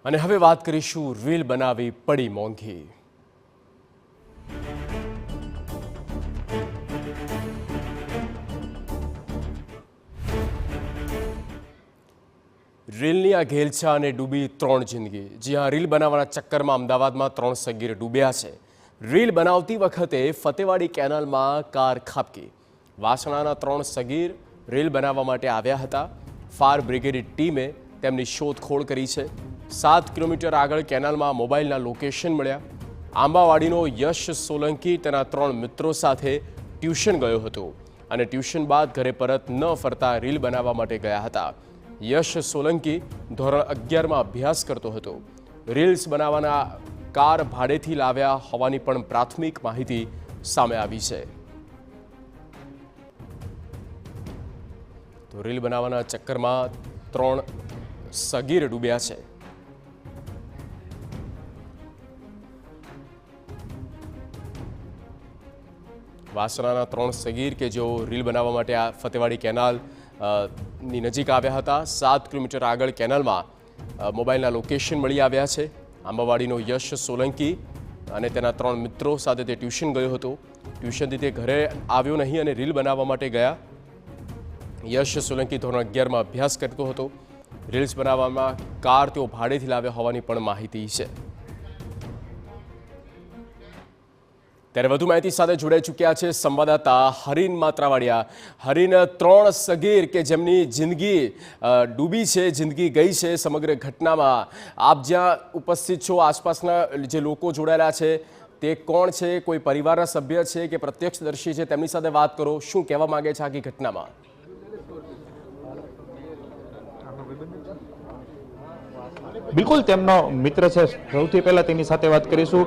અને હવે વાત કરીશું રીલ બનાવી પડી મોંઘી। રીલની આ ઘેલછા અને ડૂબી 3 જિંદગી। જી હા, રીલ બનાવવાના ચક્કરમાં અમદાવાદમાં 3 સગીર ડૂબ્યા છે। રીલ બનાવતી વખતે ફતેવાડી કેનાલમાં કાર ખાબકી। વાસણાના 3 સગીર રીલ બનાવવા માટે આવ્યા હતા। ફાયર બ્રિગેડ ટીમે તેમની શોધખોળ કરી છે। 7 કિલોમીટર આગળ કેનાલમાં મોબાઈલના લોકેશન મળ્યા। આંબાવાડીનો યશ સોલંકી તેના 3 મિત્રો સાથે ટ્યુશન ગયો હતો અને ટ્યુશન બાદ ઘરે પરત ન ફરતા રીલ બનાવવા માટે ગયા હતા। યશ સોલંકી ધોરણ 11માં અભ્યાસ કરતો હતો। રીલ્સ બનાવવાના કાર ભાડેથી લાવ્યા હોવાની પણ પ્રાથમિક માહિતી સામે આવી છે। તો રીલ બનાવવાના ચક્કરમાં 3 સગીર ડૂબ્યા છે। વાસણાના 3 સગીર કે જેઓ રીલ બનાવવા માટે આ ફતેવાડી કેનાલ ની નજીક આવ્યા હતા। 7 કિલોમીટર આગળ કેનાલમાં મોબાઈલના લોકેશન મળી આવ્યા છે। આંબાવાડીનો યશ સોલંકી અને તેના 3 મિત્રો સાથે તે ટ્યુશન ગયો હતો। ટ્યુશનથી તે ઘરે આવ્યો નહીં અને રીલ બનાવવા માટે ગયા। યશ સોલંકી ધોરણ 11માં અભ્યાસ કરતો હતો। રીલ્સ બનાવવામાં કાર તેઓ ભાડેથી લાવ્યા હોવાની પણ માહિતી છે। ત્યારે વધુ માહિતી સાથે જોડાઈ ચૂક્યા છે સંવાદદાતા હરીન માત્રાવાડિયા। હરીન, 3 સગીર કે જેમની જિંદગી ડૂબી છે, જિંદગી ગઈ છે સમગ્ર ઘટનામાં, આપ જ્યાં ઉપસ્થિત છો આસપાસના જે લોકો જોડાયેલા છે તે કોણ છે? કોઈ પરિવારના સભ્ય છે કે પ્રત્યક્ષદર્શી છે? તેમની સાથે વાત કરો। શું કહેવા માંગે છે આખી ઘટનામાં? બિલકુલ, તેમનો મિત્ર છે। સૌથી પહેલા તેની સાથે વાત કરીશું।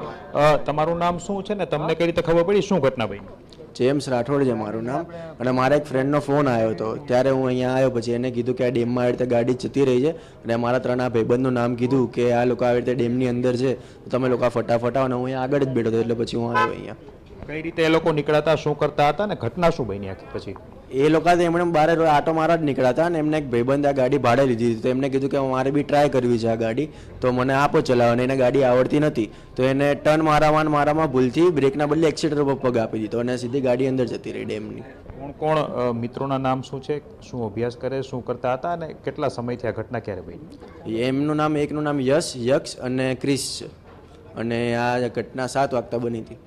તમારું નામ શું છે ને તમને કઈ રીતે ખબર પડી, શું ઘટના બની? જેમ્સ રાઠોડ છે મારું નામ। અને મારા એક ફ્રેન્ડનો ફોન આવ્યો હતો, ત્યારે હું અહીંયા આવ્યો। પછી એને કીધું કે આ ડેમમાં આવી રીતે ગાડી જતી રહી છે અને મારા 3 ભાઈબંધનું નામ કીધું કે આ લોકો આવી રીતે ડેમની અંદર છે, તો તમે લોકો ફટાફટ આવો। અને હું અહીંયા આગળ જ બેઠો હતો, એટલે પછી હું આવ્યો અહીંયા। કઈ રીતે એ લોકો નીકળ્યા હતા, શું કરતા હતા ને ઘટના શું બની આખી પછી? એ લોકો તો એમણે બહાર આટો મારવા જ નીકળ્યા હતા અને એમને એક ભાઈબંધ આ ગાડી ભાડે લીધી હતી। તો એમને કીધું કે મારે બી ટ્રાય કરવી છે આ ગાડી, તો મને આપો ચલાવવાની। એને ગાડી આવડતી નથી, તો એને ટર્ન મારામાં ભૂલથી બ્રેકના બદલે એક્સિલેટર પર પગ આપી દીધો અને સીધી ગાડી અંદર જતી રહી ડેમની। કોણ કોણ મિત્રોના નામ શું છે, શું અભ્યાસ કરે, શું કરતા હતા અને કેટલા સમયથી આ ઘટના ક્યારે બની? એમનું નામ, એકનું નામ યશ, યક્ષ અને ક્રિસ છે। અને આ ઘટના 7 વાગતા બની હતી।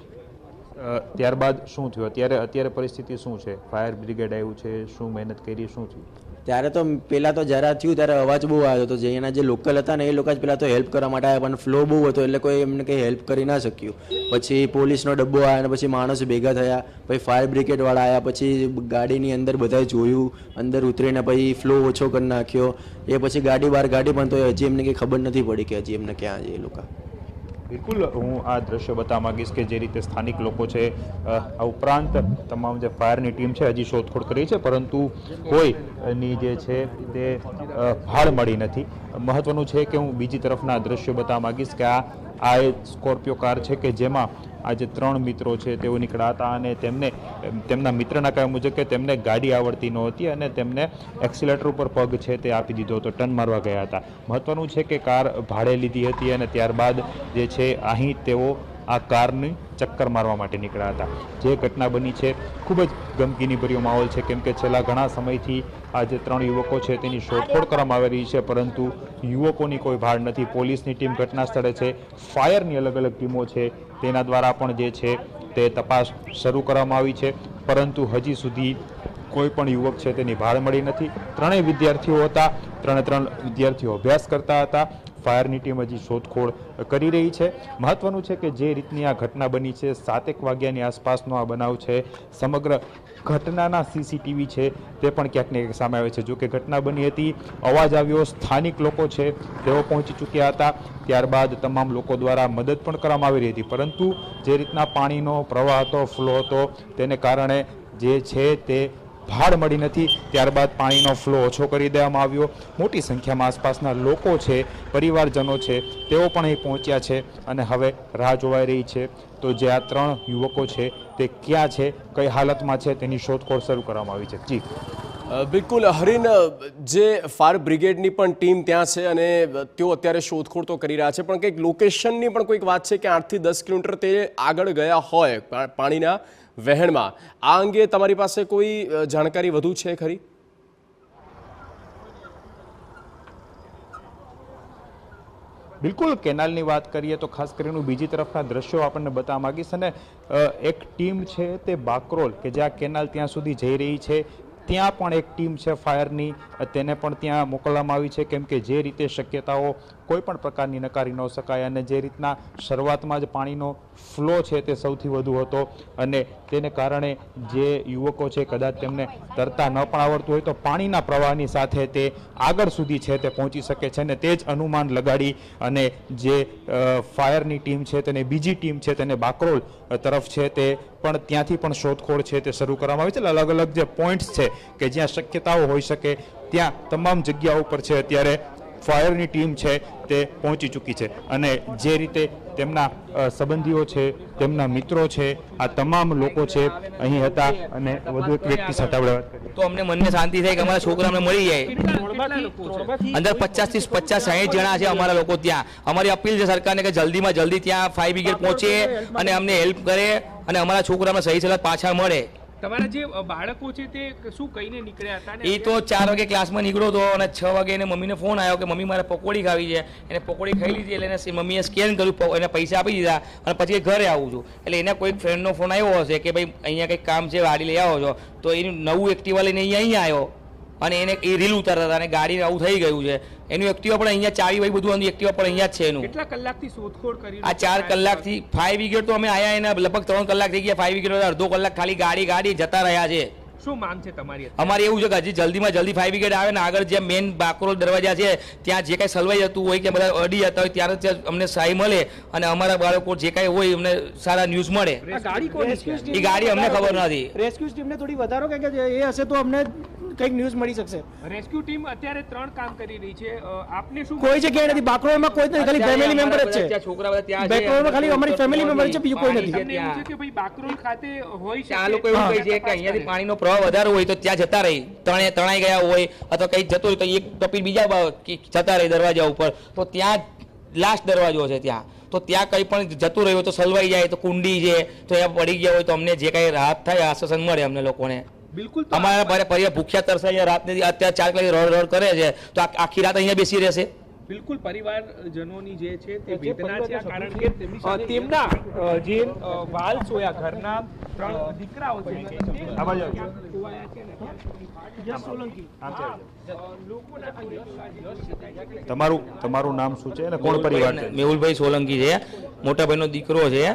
ત્યારબાદ શું થયું? અત્યારે પરિસ્થિતિ શું છે? ફાયર બ્રિગેડ આવ્યું છે? શું મહેનત કરી, શું થયું? ત્યારે તો પહેલાં તો જ્યારે થયું ત્યારે અવાજ બહુ આવ્યો હતો। જે એના જે લોકલ હતા ને એ લોકો જ પહેલાં તો હેલ્પ કરવા માટે આવ્યા, પણ ફ્લો બહુ હતો એટલે કોઈ એમને કંઈ હેલ્પ કરી ના શક્યું। પછી પોલીસનો ડબ્બો આવ્યો અને પછી માણસો ભેગા થયા, પછી ફાયર બ્રિગેડવાળા આવ્યા, પછી ગાડીની અંદર બધાએ જોયું, અંદર ઉતરીને પછી ફ્લો ઓછો કરી નાખ્યો। એ પછી ગાડી બહાર કાઢી, પણ તો હજી એમને કંઈ ખબર નથી પડી કે હજી એમને ક્યાં છે એ લોકો। બિલકુલ, હું આ દ્રશ્ય બતાવવા માંગીશ કે જે રીતે સ્થાનિક લોકો છે, આ ઉપરાંત તમામ જે ફાયરની ટીમ છે હજી શોધખોળ કરી છે, પરંતુ કોઈની જે છે તે ભાળ મળી નથી। મહત્વનું છે કે હું બીજી તરફના દ્રશ્યો બતાવવા માંગીશ કે આ સ્કોર્પિયો કાર છે કે જેમાં આ જે 3 મિત્રો છે તેઓ નીકળ્યા હતા અને તેમના મિત્રના કહેવા મુજબ કે તેમને ગાડી આવડતી નહોતી અને તેમને એક્સિલેટર ઉપર પગ છે તે આપી દીધો હતો, ટર્ન મારવા ગયા હતા। મહત્વનું છે કે કાર ભાડે લીધી હતી અને ત્યારબાદ જે છે અહીં તેઓ આ કારની ચક્કર મારવા માટે નીકળ્યા હતા। જે ઘટના બની છે ખૂબ જ ગમગીની ભર્યો માહોલ છે, કેમ કે છેલ્લા ઘણા સમયથી આ જે 3 યુવકો છે તેની શોધખોળ કરવામાં આવી રહી છે, પરંતુ યુવકોની કોઈ ભાળ નથી। પોલીસની ટીમ ઘટના સ્થળે છે, ફાયરની અલગ અલગ ટીમો છે, તેના દ્વારા પણ જે છે તે તપાસ શરૂ કરવામાં આવી છે, પરંતુ હજી સુધી કોઈ પણ યુવક છે તેની ભાળ મળી નથી। 3 વિદ્યાર્થીઓ હતા, 3 વિદ્યાર્થીઓ અભ્યાસ કરતા હતા। ફાયરની ટીમ હજી શોધખોળ કરી રહી છે। મહત્વનું છે કે જે રીતની આ ઘટના બની છે, 7 વાગ્યાની આસપાસનો આ બનાવ છે, સમગ્ર ઘટનાના સીસીટીવી છે તે પણ ક્યાંક ને ક્યાંક સામે આવે છે। જો કે ઘટના બની હતી, અવાજ આવ્યો, સ્થાનિક લોકો છે તેઓ પહોંચી ચૂક્યા હતા, ત્યારબાદ તમામ લોકો દ્વારા મદદ પણ કરવામાં આવી રહી હતી, પરંતુ જે રીતના પાણીનો પ્રવાહ હતો, ફ્લો હતો, તેને કારણે જે છે તે ભાળ મળી નથી। ત્યારબાદ પાણીનો ફ્લો ઓછો કરી દેવામાં આવ્યો। મોટી સંખ્યામાં આસપાસના લોકો છે, પરિવારજનો છે, તેઓ પણ અહીં પહોંચ્યા છે અને હવે રાહ જોવાઈ રહી છે તો જે આ 3 યુવકો છે તે ક્યાં છે, કઈ હાલતમાં છે તેની શોધખોળ શરૂ કરવામાં આવી છે। જી બિલકુલ હરીન, જે ફાયર બ્રિગેડની પણ ટીમ ત્યાં છે અને તેઓ અત્યારે શોધખોળ તો કરી રહ્યા છે, પણ કંઈક લોકેશનની પણ કોઈક વાત છે કે 8 થી 10 કિલોમીટર તે આગળ ગયા હોય પાણીના વહેણમાં. આ અંગે તમારી પાસે કોઈ જાણકારી વધુ છે ખરી? બિલકુલ, કેનાલની વાત કરીએ તો ખાસ કરીને બીજી તરફના દ્રશ્યો આપણને બતાવવા માંગીશ. અને એક ટીમ છે તે બાકરોલ કે જ્યાં કેનાલ ત્યાં સુધી જઈ રહી છે, ત્યાં પણ એક ટીમ છે ફાયરની, તેને પણ ત્યાં મોકલવામાં આવી છે, કેમ કે જે રીતે શક્યતાઓ કોઈ પણ પ્રકારની નકારી ન શકાય અને જે રીતના શરૂઆતમાં જ પાણીનો ફ્લો છે તે સૌથી વધુ હતો અને તેને કારણે જે યુવકો છે કદાચ તેમને તરતા ન પણ આવડતું હોય તો પાણીના પ્રવાહની સાથે તે આગળ સુધી છે તે પહોંચી શકે છે. અને તે જ અનુમાન લગાડી અને જે ફાયરની ટીમ છે તેને બીજી ટીમ છે તેને બાકરોલ તરફ છે તે પણ ત્યાંથી પણ શોધખોળ છે તે શરૂ કરવામાં આવી છે. અલગ અલગ જે પોઈન્ટ્સ છે કે જ્યાં શક્યતાઓ હોઈ શકે ત્યાં તમામ જગ્યાઓ ઉપર છે અત્યારે ફાયરની ટીમ છે તે પહોંચી ચૂકી છે. અને જે રીતે તેમના સંબંધીઓ છે, તેમના મિત્રો છે, આ તમામ લોકો છે અહીં હતા. અને વધુ એક વ્યક્તિ સાથે આપણે વાત કરીએ તો અમને મનને શાંતિ થાય કે અમારા છોકરા અમને મળી જાય. અંદર 50 થી 60 જણા છે અમારા લોકો ત્યાં. અમારી અપીલ છે સરકારને કે જલ્દીમાં જલ્દી ત્યાં ફાયર બ્રિગેડ પહોંચે અને અમને હેલ્પ કરે અને અમારા છોકરા સહી સલામત પાછા મળે. તમારા જે બાળકો છે તે શું કહીને નીકળ્યા હતા? એ તો 4 વાગે ક્લાસમાં નીકળ્યો હતો અને 6 વાગે એને મમ્મીને ફોન આવ્યો કે મમ્મી મારે પકોડી ખાવી છે. એને પકોડી ખાઈ લીધી એટલે એને મમ્મીએ સ્કેન કર્યું, એને પૈસા આપી દીધા અને પછી ઘરે આવું છું. એટલે એને કોઈ ફ્રેન્ડનો ફોન આવ્યો હશે કે ભાઈ અહીંયા કંઈક કામ છે, ગાડી લઈ આવો છો. તો એનું નવું એક્ટિવા લઈને અહીંયા આવ્યો અને એને એ રીલ ઉતારતા હતા અને ગાડી આવું થઈ ગયું છે. એનું એક્ટિવા પણ અહીંયા ચાવી ભાઈ બધું એક્ટિવા પણ અહીંયા જ છે એનું. કેટલા કલાકથી શોધખોળ કરી? આ 4 કલાકથી ફાયર બ્રિગેડ તો અમે આયા એના લગભગ 3 કલાક થઈ ગયા. ફાયર બ્રિગેડ અડધો કલાક ખાલી ગાડી જતા રહ્યા છે. શું માંગ છે તમારી? અમારે એવું છે કે હજી જલ્દીમાં જલ્દી ફાયર બ્રિગેડ આવે ને આગળ જે મેઇન બાકરોલ દરવાજા છે ત્યાં જે કાંઈ સલવાઈ જતું હોય કે બધા અડી જતા હોય ત્યારે ત્યાં અમને સહાય મળે અને અમારા બાળકો જે કાંઈ હોય અમને સારા ન્યૂઝ મળે. એ ગાડી અમને ખબર નથી. રેસ્ક્યુ ટીમને થોડી વધારો કે એ હશે તો અમને કંઈક ન્યૂઝ મળી શકશે. રેસ્ક્યુ ટીમ અત્યારે 3 કામ કરી રહી છે. આપને શું કોઈ જગ્યાએ નથી. બાકરોલમાં કોઈ નથી, ખાલી ફેમિલી મેમ્બર જ છે. છોકરા બધા ત્યાં છે. બાકરોલમાં ખાલી અમારી ફેમિલી મેમ્બર છે, બીજું કોઈ નથી. તમને એવું છે કે ભાઈ બાકરોલ ખાતે હોય છે? આ લોકો એવું કહે છે કે અહીંયાથી પાણીનો પ્રવાહ વધારે હોય તો ત્યાં જતા રહી તણાઈ ગયા હોય અથવા કંઈ જતું હોય તો એક ટપી બીજા જતા રહી દરવાજા ઉપર. તો ત્યાં લાસ્ટ દરવાજો છે ત્યાં. તો ત્યાં કંઈ પણ જતું રહ્યું તો સલવાઈ જાય તો કુંડી છે તો ત્યાં પડી ગયા હોય તો અમને જે કાંઈ રાહત થાય આશ્વાસન મળે અમને લોકોને. બિલકુલ. અમારા પરિવાર ભૂખ્યા તરસાઈ રાતની અત્યારે 4 કલાક રડ કરે છે તો આખી રાત અહીંયા બેસી રહેશે. બિલકુલ પરિવારજનોની જે છે તે વેદના છે, કારણ કે તેમના જે વાલ સોયા ઘરના 3 દીકરાઓ છે તમારું નામ શું છે અને કોણ પરિવાર છે? મેહુલભાઈ સોલંકી છે, મોટા ભાઈનો દીકરો છે.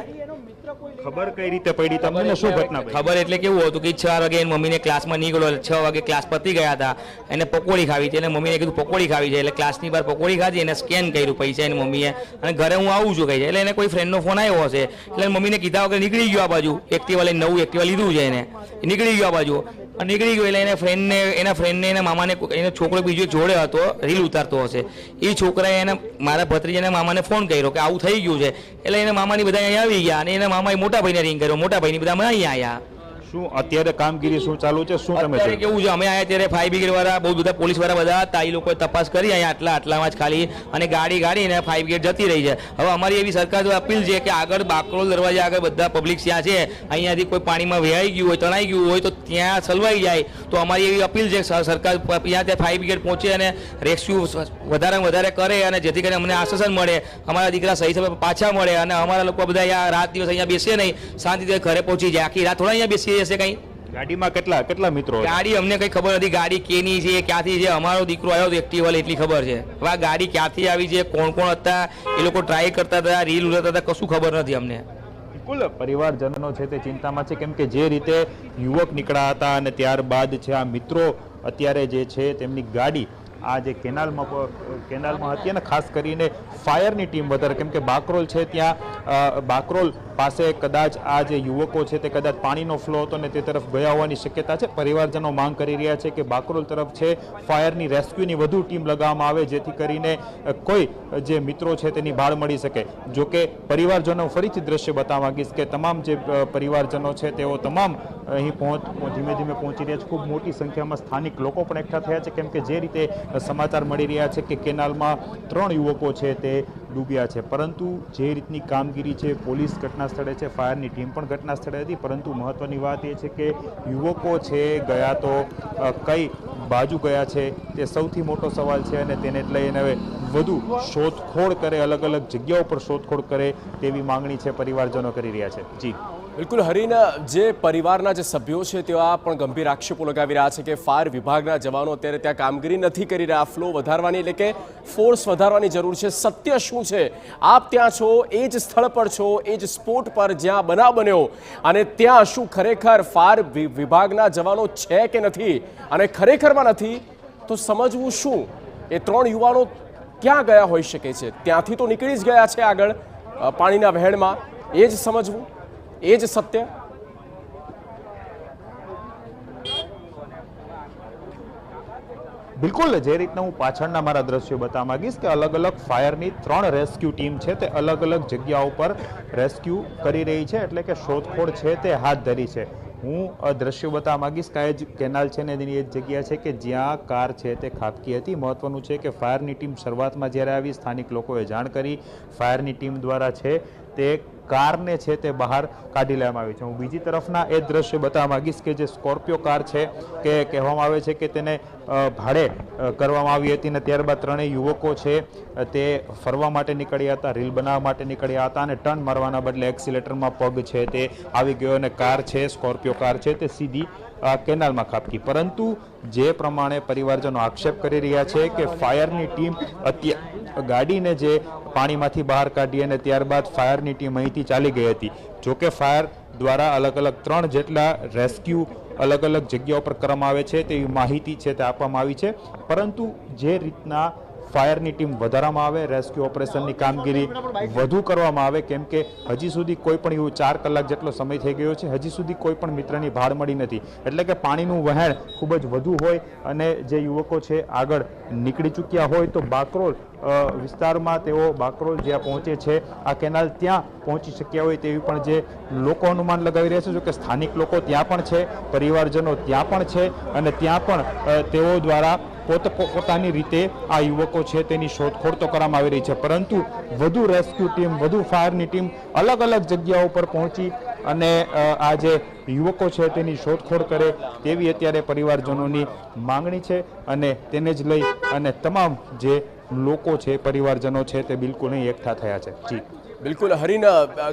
ખબર કઈ રીતે પડી તમને? શું ઘટના પડી? ખબર એટલે કેવું હતું કે 4 વાગે એની મમ્મીને ક્લાસમાં નીકળ્યો, 6 વાગે ક્લાસ પતી ગયા હતા. એને પકોડી ખાવી છે એટલે મમ્મીને કીધું પકોડી ખાવી છે એટલે ક્લાસની બહાર પકોડી ખાધી. એને સ્કેન કર્યું પૈસા એની મમ્મીએ અને ઘરે હું આવું છું કહી છે. એટલે એને કોઈ ફ્રેન્ડનો ફોન આવ્યો હશે એટલે મમ્મીને કીધા વગર નીકળી ગયો આ બાજુ. એક્ટિવા લઈને નવું એક્ટિવા લીધું છે એને, નીકળી ગયો આ બાજુ. નીકળી ગયો એટલે એના ફ્રેન્ડને એના મામાને એનો છોકરો બીજો જોડે હતો, રીલ ઉતારતો હશે. એ છોકરાએ એને મારા ભત્રીજાના મામાને ફોન કર્યો કે આવું થઈ ગયું છે. એટલે એના મામાની બધા અહીંયા આવી ગયા અને એના મામાએ મોટા ભાઈને રિંગ કર્યો. મોટા ભાઈની બધા અહીંયા આવ્યા. શું અત્યારે કામગીરી શું ચાલુ છે? શું તમે અત્યારે કેવું છે અમે આયા ત્યારે ફાયર બ્રિગેડ વાળા બહુ બધા પોલીસ વાળા બધા હતા. એ લોકોએ તપાસ કરી અહીંયા આટલામાં જ ખાલી અને ગાડી અને ફાયર બ્રિગેડ જતી રહી છે. હવે અમારી એવી સરકાર અપીલ છે કે આગળ બાકરોલ દરવાજા આગળ બધા પબ્લિક ત્યાં છે અહીંયાથી કોઈ પાણીમાં વહેવાઈ ગયું હોય, તણાઈ ગયું હોય તો ત્યાં સલવાઈ જાય. તો અમારી એવી અપીલ છે સરકાર ત્યાં ફાયર બ્રિગેડ પહોંચે અને રેસ્ક્યુ વધારે કરે અને જેથી કરીને અમને આશ્વાસન મળે, અમારા દીકરા સહી સમય પાછા મળે અને અમારા લોકો બધા અહીંયા રાત દિવસ અહીંયા બેસે નહીં, શાંતિથી ઘરે પહોંચી જાય. આખી રાત થોડા અહીંયા બેસી જશે કંઈ. ગાડીમાં કેટલા મિત્રો? ગાડી અમને કઈ ખબર નથી. ગાડી કેની છે, ક્યાંથી છે. અમારો દીકરો આવ્યો તો એક્ટિવા એટલી ખબર છે. હવે આ ગાડી ક્યાંથી આવી છે, કોણ હતા, એ લોકો ટ્રાય કરતા હતા, રીલ ઉતારતા હતા, કશું ખબર નથી અમને. બિલકુલ પરિવારજનો છે તે ચિંતામાં છે, કેમ કે જે રીતે યુવક નીકળ્યા હતા અને ત્યારબાદ છે આ મિત્રો અત્યારે જે છે તેમની ગાડી આ જે કેનાલમાં હતી અને ખાસ કરીને ફાયરની ટીમ વધારે, કેમ કે બાકરોલ છે ત્યાં બાકરોલ પાસે કદાચ આ જે યુવકો છે તે કદાચ પાણીનો ફ્લો હતો ને તે તરફ ગયા હોવાની શક્યતા છે. પરિવારજનો માંગ કરી રહ્યા છે કે બાકરોલ તરફ છે ફાયરની રેસ્ક્યુની વધુ ટીમ લગાવવામાં આવે, જેથી કરીને કોઈ જે મિત્રો છે તેની ભાળ મળી શકે. જો કે પરિવારજનો ફરીથી દ્રશ્ય બતાવવા માંગીશ કે તમામ જે પરિવારજનો છે તેઓ તમામ અહીં ધીમે ધીમે પહોંચી રહ્યા છે. ખૂબ મોટી સંખ્યામાં સ્થાનિક લોકો પણ એકઠા થયા છે, કેમ કે જે રીતે સમાચાર મળી રહ્યા છે કે કેનાલમાં 3 યુવકો છે તે ડૂબ્યા છે. પરંતુ જે રીતની કામગીરી છે, પોલીસ ઘટના સ્થળે છે, ફાયરની ટીમ પણ ઘટના સ્થળે હતી, પરંતુ મહત્વની વાત એ છે કે યુવકો છે ગયા તો કઈ બાજુ ગયા છે તે સૌથી મોટો સવાલ છે, અને તેને લઈને હવે વધુ શોધખોળ કરે, અલગ અલગ જગ્યાઓ પર શોધખોળ કરે તેવી માંગણી છે પરિવારજનો કરી રહ્યા છે. જી બિલકુલ હરીન, જે પરિવારના જે સભ્યો છે તેઓ આ પણ ગંભીર આક્ષેપો લગાવી રહ્યા છે કે ફાયર વિભાગના જવાનો અત્યારે ત્યાં કામગીરી નથી કરી રહ્યા, ફ્લો વધારવાની એટલે કે ફોર્સ વધારવાની જરૂર છે. સત્ય શું છે? આપ ત્યાં છો, એ જ સ્થળ પર છો, એ જ સ્પોટ પર જ્યાં બનાવ બન્યો, અને ત્યાં શું ખરેખર ફાયર વિભાગના જવાનો છે કે નથી? અને ખરેખરમાં નથી તો સમજવું શું? એ 3 યુવાનો ક્યાં ગયા હોઈ શકે છે? ત્યાંથી તો નીકળી જ ગયા છે આગળ પાણીના વહેણમાં, એ જ સમજવું, એ જ સત્ય. બિલકુલ, જે રીતના હું પાછળના મારા દ્રશ્યો બતાવવા માંગીશ કે અલગ અલગ ફાયરની 3 રેસ્ક્યુ ટીમ છે તે અલગ અલગ જગ્યાઓ પર રેસ્ક્યુ કરી રહી છે, એટલે કે શોધખોળ છે તે હાથ ધરી છે. હું દ્રશ્યો બતાવવા માંગીશ કે આ જ કેનાલ છે ને એની એ જ જગ્યા છે કે જ્યાં કાર છે તે ખાબકી હતી. મહત્વનું છે કે ફાયરની ટીમ શરૂઆતમાં જ્યારે આવી, સ્થાનિક લોકોએ જાણ કરી, ફાયરની ટીમ દ્વારા છે તે કારને છે તે બહાર કાઢી લેવામાં આવી છે. હું બીજી તરફના એ દ્રશ્ય બતાવવા માંગીશ કે જે સ્કોર્પિયો કાર છે કે કહેવામાં આવે છે કે તેને ભાડે કરવામાં આવી હતી, અને ત્યારબાદ 3 યુવકો છે તે ફરવા માટે નીકળ્યા હતા, રીલ બનાવવા માટે નીકળ્યા હતા, અને ટર્ન મારવાના બદલે એક્સિલેટરમાં પગ છે તે આવી ગયો, અને કાર છે, સ્કોર્પિયો કાર છે તે સીધી કેનાલમાં ખાબકી. પરંતુ જે પ્રમાણે પરિવારજનો આક્ષેપ કરી રહ્યા છે કે ફાયરની ટીમ ગાડીને જે પાણીમાંથી બહાર કાઢી અને ત્યારબાદ ફાયરની ટીમ અહીંથી ચાલી ગઈ હતી. જોકે ફાયર દ્વારા અલગ અલગ 3 જેટલા રેસ્ક્યુ અલગ અલગ જગ્યાઓ પર કરવામાં આવે છે તેવી માહિતી છે તે આપવામાં આવી છે, પરંતુ જે રીતના ફાયરની ટીમ વધારવામાં આવે, રેસ્ક્યુ ઓપરેશનની કામગીરી વધુ કરવામાં આવે, કેમ કે હજી સુધી કોઈ પણ એવું 4 કલાક જેટલો સમય થઈ ગયો છે, હજી સુધી કોઈ પણ મિત્રની ભાળ મળી નથી. એટલે કે પાણીનું વહેણ ખૂબ જ વધુ હોય અને જે યુવકો છે આગળ નીકળી ચૂક્યા હોય તો બાકરોલ વિસ્તારમાં તેઓ બાકરોલ જ્યાં પહોંચે છે આ કેનાલ ત્યાં પહોંચી શક્યા હોય તેવી પણ જે લોકો અનુમાન લગાવી રહ્યા છે. જો કે સ્થાનિક લોકો ત્યાં પણ છે, પરિવારજનો ત્યાં પણ છે, અને ત્યાં પણ તેઓ દ્વારા પોતાની રીતે આ યુવકો છે તેની શોધખોળ તો કરવામાં આવી રહી છે, પરંતુ વધુ રેસ્ક્યુ ટીમ, વધુ ફાયરની ટીમ અલગ અલગ જગ્યાઓ પર પહોંચી અને આ જે યુવકો છે તેની શોધખોળ કરે તેવી અત્યારે પરિવારજનોની માંગણી છે, અને તેને જ લઈ અને તમામ જે લોકો છે, પરિવારજનો છે તે બિલકુલ નહીં એકઠા થયા છે. જી બિલકુલ હરીન,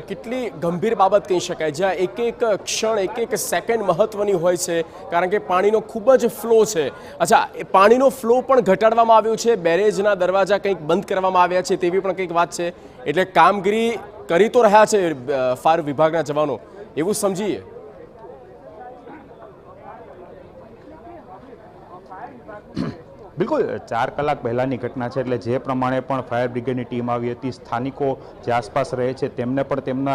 કેટલી ગંભીર બાબત કહી શકાય, જ્યાં એક એક ક્ષણ, એક એક સેકન્ડ મહત્વની હોય છે, કારણ કે પાણીનો ખૂબ જ ફ્લો છે. અચ્છા, એ પાણીનો ફ્લો પણ ઘટાડવામાં આવ્યો છે, બેરેજના દરવાજા કંઈક બંધ કરવામાં આવ્યા છે તેવી પણ કંઈક વાત છે. એટલે કામગીરી કરી તો રહ્યા છે ફાયર વિભાગના જવાનો, એવું સમજીએ. બિલકુલ 4 કલાક પહેલાંની ઘટના છે, એટલે જે પ્રમાણે પણ ફાયર બ્રિગેડની ટીમ આવી હતી, સ્થાનિકો જે આસપાસ રહે છે તેમને પણ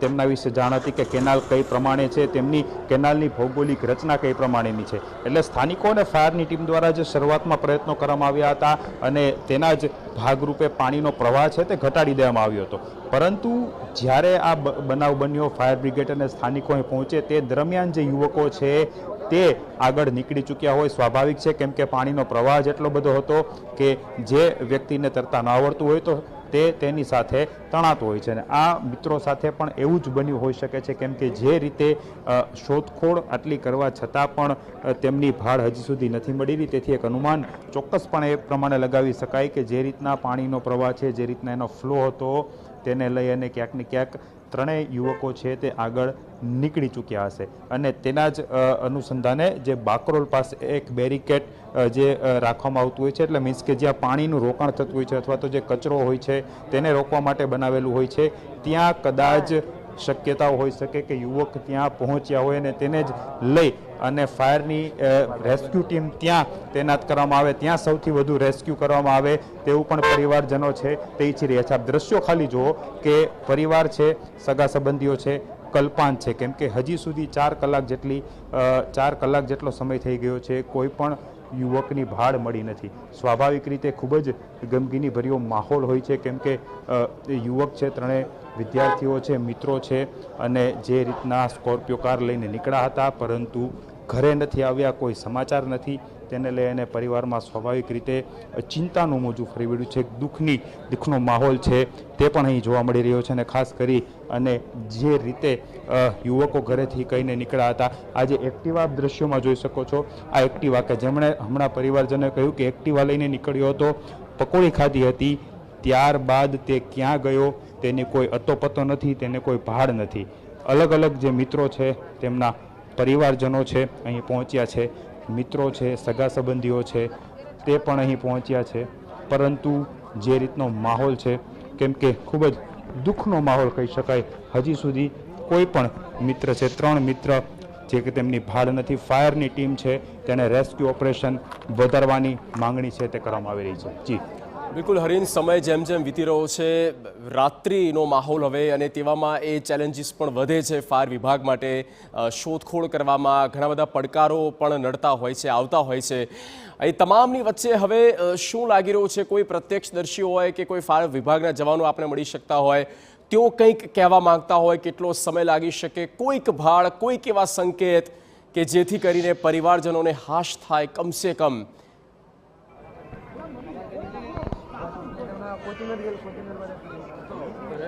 તેમના વિશે જાણ હતી કે કેનાલ કઈ પ્રમાણે છે, તેમની કેનાલની ભૌગોલિક રચના કઈ પ્રમાણેની છે. એટલે સ્થાનિકો અને ફાયરની ટીમ દ્વારા જે શરૂઆતમાં પ્રયત્નો કરવામાં આવ્યા હતા અને તેના જ ભાગરૂપે પાણીનો પ્રવાહ છે તે ઘટાડી દેવામાં આવ્યો હતો, પરંતુ જ્યારે આ બનાવ બન્યો, ફાયર બ્રિગેડ અને સ્થાનિકો અહીં પહોંચે તે દરમિયાન જે યુવકો છે તે આગળ નીકળી ચૂક્યા હોય સ્વાભાવિક છે, કેમ કે પાણીનો પ્રવાહ જ એટલો બધો હતો કે જે વ્યક્તિને તરતા ન આવડતું હોય તો તેની સાથે તણાતો હોય છે. અને આ મિત્રો સાથે પણ એવું જ બન્યું હોઈ શકે છે, કેમ કે જે રીતે શોધખોળ આટલી કરવા છતાં પણ તેમની ભાળ હજી સુધી નથી મળી રહી. તેથી એક અનુમાન ચોક્કસપણે એ પ્રમાણે લગાવી શકાય કે જે રીતના પાણીનો પ્રવાહ છે, જે રીતના એનો ફ્લો હતો, તેને લઈ અને ક્યાંક ને ક્યાંક 3 યુવકો છે તે આગળ નીકળી ચૂક્યા હશે. અને તેના જ અનુસંધાને જે બાકરોલ પાસે એક બેરિકેડ જે રાખવામાં આવતું હોય છે, એટલે મીન્સ કે જ્યાં પાણીનું રોકાણ થતું હોય છે અથવા તો જે કચરો હોય છે તેને રોકવા માટે બનાવેલું હોય છે, ત્યાં કદાચ શક્યતાઓ હોઈ શકે કે યુવક ત્યાં પહોંચ્યા હોય અને તેને જ લઈ અને ફાયરની રેસ્ક્યુ ટીમ ત્યાં તૈનાત કરવામાં આવે, ત્યાં સૌથી વધુ રેસ્ક્યુ કરવામાં આવે તેવું પણ પરિવારજનો છે તે ઈચ્છી રહ્યા છે. આપ દ્રશ્યો ખાલી જુઓ કે પરિવાર છે, સગા સંબંધીઓ છે, કલ્પાંત છે, કેમ કે હજી સુધી 4 કલાક જેટલો સમય થઈ ગયો છે, કોઈ પણ યુવકની ભાળ મળી નથી. સ્વાભાવિક રીતે ખૂબ જ ગમગીની ભર્યો માહોલ હોય છે, કેમ કે યુવક છે, ત્રણેય વિદ્યાર્થીઓ છે, મિત્રો છે, અને જે રીતના સ્કોર્પિયો કાર લઈને નીકળ્યા હતા પરંતુ ઘરે નથી આવ્યા, કોઈ સમાચાર નથી, તેને લઈને પરિવારમાં સ્વાભાવિક રીતે ચિંતાનું મોજું ફરી વળ્યું છે. દુઃખનો માહોલ છે તે પણ અહીં જોવા મળી રહ્યો છે. અને ખાસ કરી અને જે રીતે યુવકો ઘરેથી કહીને નીકળ્યા હતા, આજે એક્ટિવા દ્રશ્યોમાં જોઈ શકો છો. આ એક્ટિવા કે જેમણે હમણાં પરિવારજનોએ કહ્યું કે એક્ટિવા લઈને નીકળ્યો હતો, પકોડી ખાધી હતી, ત્યારબાદ તે ક્યાં ગયો તેની કોઈ અતોપતો નથી, તેને કોઈ ભાડ નથી. અલગ અલગ જે મિત્રો છે, તેમના પરિવારજનો છે અહીં પહોંચ્યા છે, મિત્રો છે, સગા સંબંધીઓ છે, તે પણ અહીં પહોંચ્યા છે. પરંતુ જે રીતનો માહોલ છે, કેમ કે ખૂબ જ દુઃખનો માહોલ કહી શકાય, હજી સુધી કોઈ પણ મિત્ર છે, 3 મિત્ર જે કે તેમની ભાડ નથી. ફાયરની ટીમ છે તેને રેસ્ક્યુ ઓપરેશન વધારવાની માંગણી છે તે કરવામાં આવી રહી છે. જી બિલકુલ હરીન, સમય જેમ જેમ વીતી રહ્યો છે, રાત્રિનો માહોલ હવે, અને તેવામાં એ ચેલેન્જીસ પણ વધે છે ફાયર વિભાગ માટે. શોધખોળ કરવામાં ઘણા બધા પડકારો પણ નડતા હોય છે, આવતા હોય છે. એ તમામની વચ્ચે હવે શું લાગી રહ્યું છે? કોઈ પ્રત્યક્ષદર્શી હોય કે કોઈ ફાયર વિભાગના જવાનો આપણે મળી શકતા હોય, તેઓ કંઈક કહેવા માંગતા હોય, કેટલો સમય લાગી શકે, કોઈક ભાળ, કોઈક એવા સંકેત કે જેથી કરીને પરિવારજનોને હાશ થાય કમસે કમ.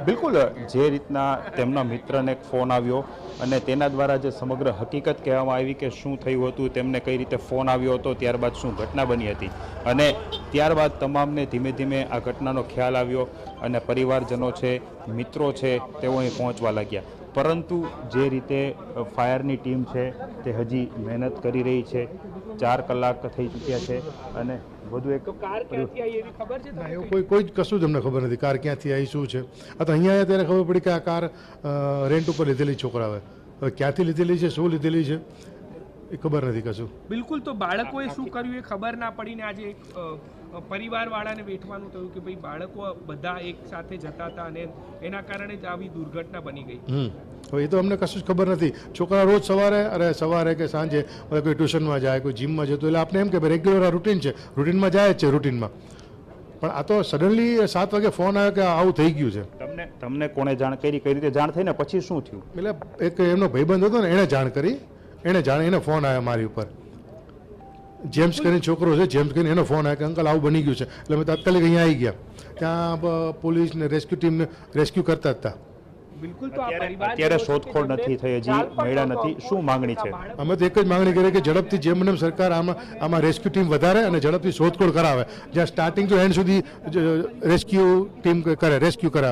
બિલકુલ, જે રીતના તેમના મિત્રને ફોન આવ્યો અને તેના દ્વારા જે સમગ્ર હકીકત કહેવામાં આવી કે શું થયું હતું, તેમને કઈ રીતે ફોન આવ્યો હતો, ત્યારબાદ શું ઘટના બની હતી, અને ત્યારબાદ તમામને ધીમે ધીમે આ ઘટનાનો ખ્યાલ આવ્યો અને પરિવારજનો છે, મિત્રો છે, તેઓ અહીં પહોંચવા લાગ્યા. પરંતુ જે રીતે ફાયરની ટીમ છે તે હજી મહેનત કરી રહી છે, 4 કલાક થઈ ચૂક્યા છે, અને વધુ એક કાર ક્યાંથી આવી એવી ખબર છે? ના, એવું કોઈ જ કશું જ અમને ખબર નથી કાર ક્યાંથી આવી, શું છે. આ તો અહીંયા આવ્યા ત્યારે ખબર પડી કે આ કાર રેન્ટ ઉપર લીધેલી છોકરાઓએ. હવે ક્યાંથી લીધેલી છે, શું લીધેલી છે, એ ખબર નથી કશું. બિલકુલ. તો બાળકોએ શું કર્યું એ ખબર ના પડીને આજે પરિવારવાળાને વેઠવાનું થયું કે ભાઈ બાળકો બધા એક સાથે જતા હતા અને એના કારણે જ આવી દુર્ઘટના બની ગઈ. હવે એ તો અમને કશું જ ખબર નથી. છોકરા રોજ સવારે કે સાંજે કોઈ ટ્યુશનમાં જાય, કોઈ જીમમાં જતો, એટલે આપણે એમ કે ભાઈ રેગ્યુલર આ રૂટીન છે, રૂટીનમાં જાય જ છે રૂટીનમાં. પણ આ તો સડનલી 7 વાગે ફોન આવ્યો કે આવું થઈ ગયું છે. તમને કોણે જાણ કરી, કઈ રીતે જાણ થઈ ને પછી શું થયું? એટલે એક એમનો ભાઈબંધ હતો ને, એણે જાણ કરી, એને ફોન આવ્યો મારી ઉપર. જેમ્સ કરીને છોકરો છે, જેમ્સ કરીને એનો ફોન આવ્યો કે અંકલ આવું બની ગયું છે. એટલે અમે તાત્કાલિક અહીંયા આવી ગયા. ત્યાં પોલીસને રેસ્ક્યુ ટીમને રેસ્ક્યુ કરતા હતા. બિલકુલ. તો આ પરિવાર અત્યારે શોધખોળ નથી થઈ, હજી મળ્યા નથી. શું માંગણી છે? અમે તો એક જ માંગણી કરીએ કે ઝડપથી જેમ બને સરકાર આમાં રેસ્ક્યુ ટીમ વધારે અને ઝડપથી શોધખોળ કરાવે, જ્યાં સ્ટાર્ટિંગ ટુ એન્ડ સુધી રેસ્ક્યુ ટીમ કરે, રેસ્ક્યુ કરાવે.